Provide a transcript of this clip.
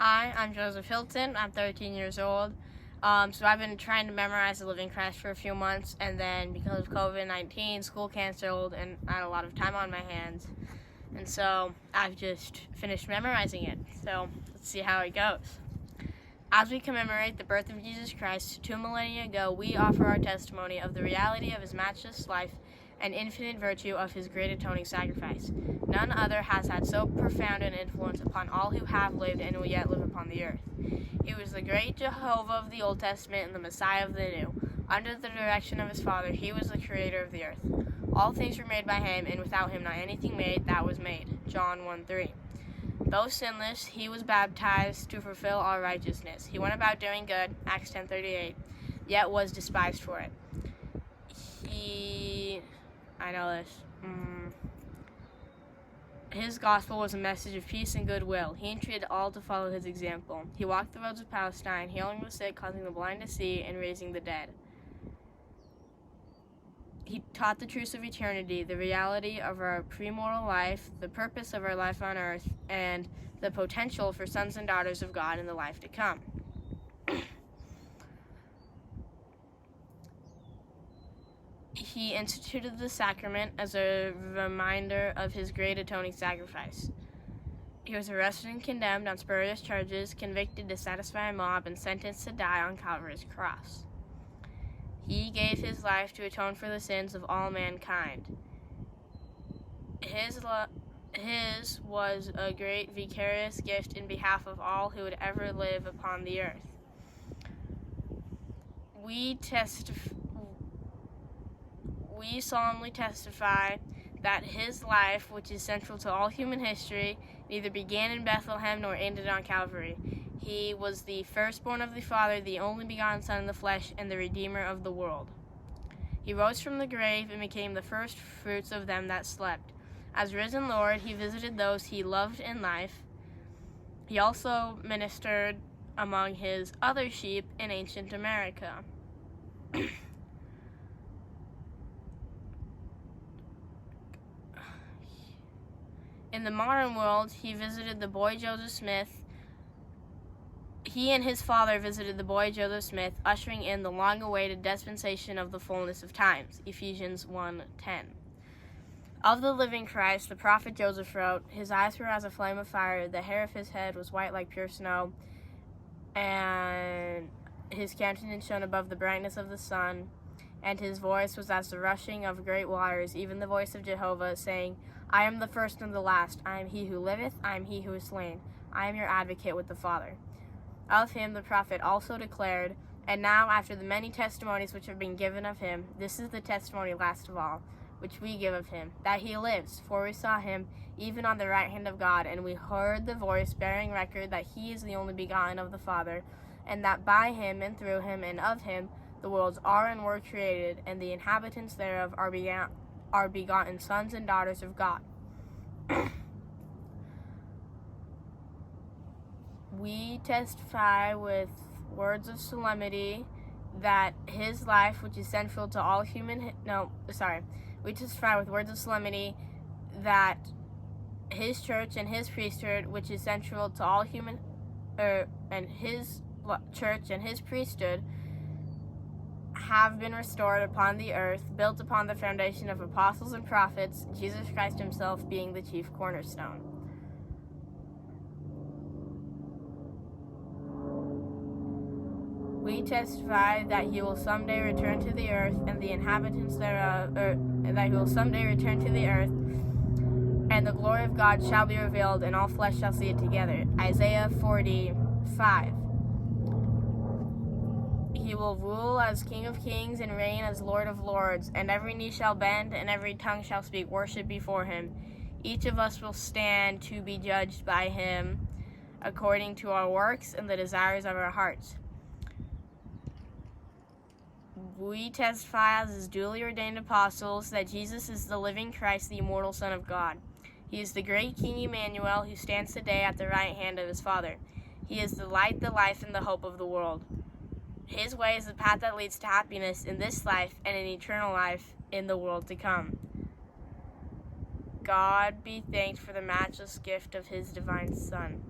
Hi, I'm Joseph Hilton. I'm 13 years old. So I've been trying to memorize the Living Christ for a few months, and then because of COVID-19, school canceled, and I had a lot of time on my hands. And so I've just finished memorizing it. So let's see how it goes. As we commemorate the birth of Jesus Christ 2 millennia ago, we offer our testimony of the reality of his matchless life and infinite virtue of his great atoning sacrifice. None other has had so profound an influence upon all who have lived and will yet live upon the earth. He was the great Jehovah of the Old Testament and the Messiah of the New. Under the direction of his Father, he was the creator of the earth. All things were made by him, and without him not anything made that was made. John 1:3. Though sinless, he was baptized to fulfill all righteousness. He went about doing good, Acts 10:38, yet was despised for it. His gospel was a message of peace and goodwill. He entreated all to follow his example. He walked the roads of Palestine, healing the sick, causing the blind to see, and raising the dead. He taught the truths of eternity, the reality of our premortal life, the purpose of our life on earth, and the potential for sons and daughters of God in the life to come. He instituted the sacrament as a reminder of his great atoning sacrifice. He was arrested and condemned on spurious charges, convicted to satisfy a mob, and sentenced to die on Calvary's cross. He gave his life to atone for the sins of all mankind. His was a great vicarious gift in behalf of all who would ever live upon the earth. We solemnly testify that his life, which is central to all human history, neither began in Bethlehem nor ended on Calvary. He was the firstborn of the Father, the only begotten Son in the flesh, and the Redeemer of the world. He rose from the grave and became the first fruits of them that slept. As risen Lord, he visited those he loved in life. He also ministered among his other sheep in ancient America. In the modern world, he visited the boy Joseph Smith. He and his father visited the boy Joseph Smith, ushering in the long-awaited dispensation of the fullness of times, Ephesians 1:10. Of the living Christ, the prophet Joseph wrote, "His eyes were as a flame of fire, the hair of his head was white like pure snow, and his countenance shone above the brightness of the sun, and his voice was as the rushing of great waters, even the voice of Jehovah, saying, I am the first and the last. I am he who liveth. I am he who is slain. I am your advocate with the Father." Of him the prophet also declared, "And now, after the many testimonies which have been given of him, this is the testimony last of all, which we give of him, that he lives. For we saw him even on the right hand of God, and we heard the voice bearing record that he is the only begotten of the Father, and that by him and through him and of him the worlds are and were created, and the inhabitants thereof are begotten sons and daughters of God." We testify with words of solemnity that his life, which is central to all we testify with words of solemnity that his church and his priesthood, which is central to all and his church and his priesthood, have been restored upon the earth, built upon the foundation of apostles and prophets, Jesus Christ himself being the chief cornerstone. We testify that he will someday return to the earth, and the inhabitants thereof, that he will someday return to the earth, and the glory of God shall be revealed, and all flesh shall see it together. Isaiah 40:5. He will rule as King of kings and reign as Lord of lords, and every knee shall bend and every tongue shall speak worship before him. Each of us will stand to be judged by him according to our works and the desires of our hearts. We testify as his duly ordained apostles that Jesus is the living Christ, the immortal Son of God. He is the great King Emmanuel who stands today at the right hand of his Father. He is the light, the life, and the hope of the world. His way is the path that leads to happiness in this life and in eternal life in the world to come. God be thanked for the matchless gift of his divine Son.